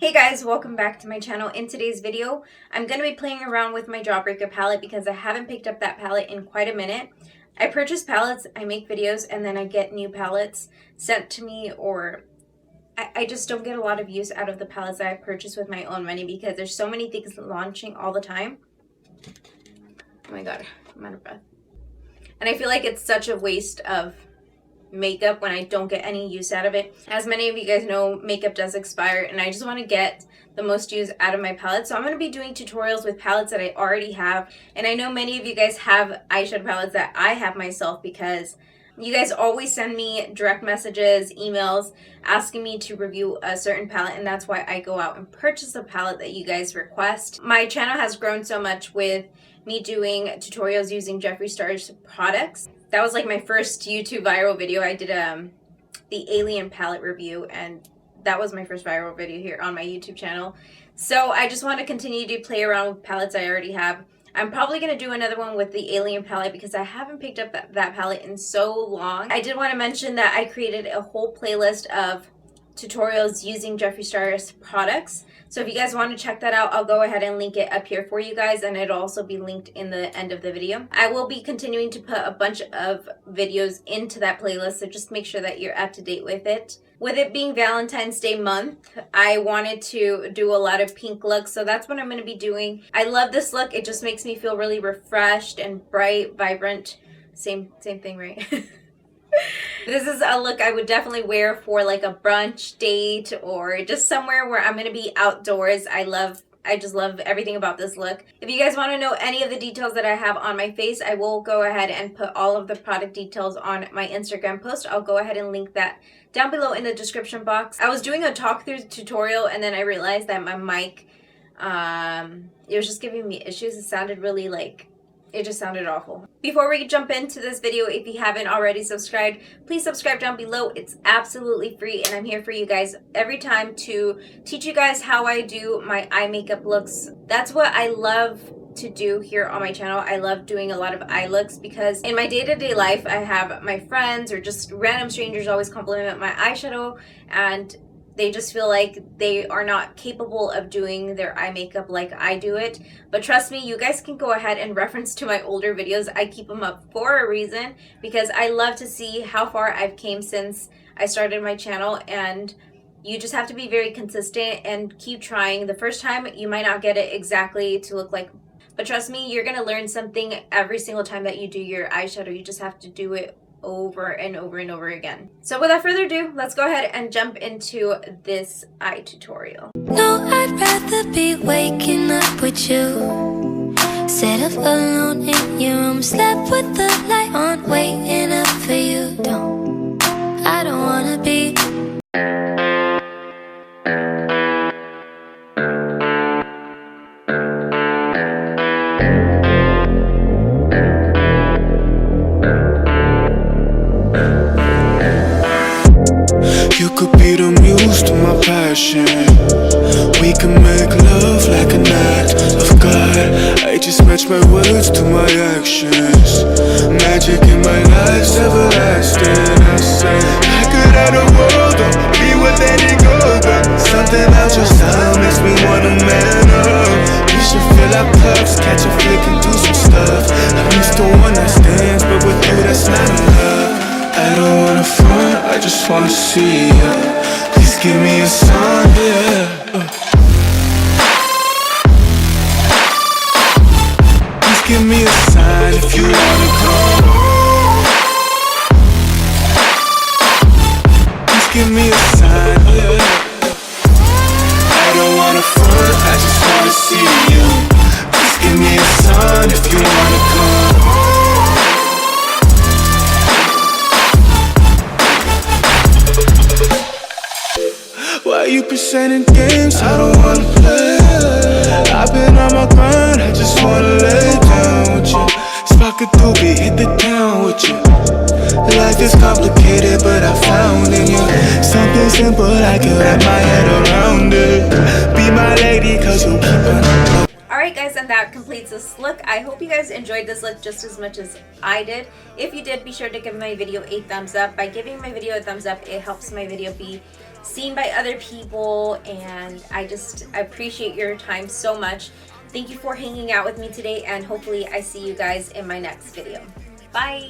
Hey guys, welcome back to my channel. In today's video, I'm going to be playing around with my Jawbreaker palette because I haven't picked up that palette in quite a minute. I purchase palettes, I make videos, and then I get new palettes sent to me, or I just don't get a lot of use out of the palettes that I purchase with my own money because there's so many things launching all the time. Oh my god, I'm out of breath. And I feel like it's such a waste of makeup when I don't get any use out of it. As many of you guys know, makeup does expire and I just want to get the most use out of my palette. So I'm going to be doing tutorials with palettes that I already have. And I know many of you guys have eyeshadow palettes that I have myself because you guys always send me direct messages, emails, asking me to review a certain palette, and that's why I go out and purchase a palette that you guys request. My channel has grown so much with me doing tutorials using Jeffree Star's products. That was like my first YouTube viral video. I did the Alien palette review, and that was my first viral video here on my YouTube channel. So I just want to continue to play around with palettes I already have. I'm probably going to do another one with the Alien palette because I haven't picked up that palette in so long. I did want to mention that I created a whole playlist of tutorials using Jeffree Star's products. So if you guys want to check that out, I'll go ahead and link it up here for you guys, and it'll also be linked in the end of the video. I will be continuing to put a bunch of videos into that playlist, so just make sure that you're up to date with it. With it being Valentine's Day month, I wanted to do a lot of pink looks, so that's what I'm going to be doing. I love this look. It just makes me feel really refreshed and bright, vibrant. Same thing, right? This is a look I would definitely wear for like a brunch date or just somewhere where I'm going to be outdoors. I just love everything about this look. If you guys want to know any of the details that I have on my face, I will go ahead and put all of the product details on my Instagram post. I'll go ahead and link that down below in the description box. I was doing a talk through tutorial and then I realized that my mic, it was just giving me issues. It sounded really it just sounded awful. Before we jump into this video, if you haven't already subscribed, please subscribe down below. It's absolutely free and I'm here for you guys every time to teach you guys how I do my eye makeup looks. That's what I love to do here on my channel. I love doing a lot of eye looks because in my day-to-day life, I have my friends or just random strangers always compliment my eyeshadow, and they just feel like they are not capable of doing their eye makeup like I do it. But trust me, you guys can go ahead and reference to my older videos. I keep them up for a reason because I love to see how far I've came since I started my channel, and you just have to be very consistent and keep trying. The first time you might not get it exactly to look like, but trust me, you're gonna learn something every single time that you do your eyeshadow. You just have to do it over and over and over again. So without further ado, let's go ahead and jump into this eye tutorial. No, I'd rather be waking up with you, set up alone in your room, slept with the light on, waiting up for you. I don't wanna be. You could be the muse to my passion. We can make love like an act of God. I just match my words to my actions. Magic in my life's everlasting. I say I could have the world, or be with any girl, but something about your style makes me wanna man up. We should fill our cups, catch a flick and do some stuff. I'm used to one night stands, but with you that's not enough. I don't wanna front, I just wanna see ya. Please give me a sign, yeah. Please give me a sign if you wanna come. Please give me a sign, yeah. I don't wanna front, I just wanna see you. Please give me a sign if you wanna come. Why you presenting games I don't wanna play? I've been on my grind, I just wanna lay down with you. Spark a doobie, hit the town with you. Life is complicated, but I found in you something simple, I can wrap my head around it. Be my lady, cause you keep on. Alright guys, and that completes this look. I hope you guys enjoyed this look just as much as I did. If you did, be sure to give my video a thumbs up. By giving my video a thumbs up, it helps my video be seen by other people, and I appreciate your time so much. Thank you for hanging out with me today, and hopefully I see you guys in my next video. Bye!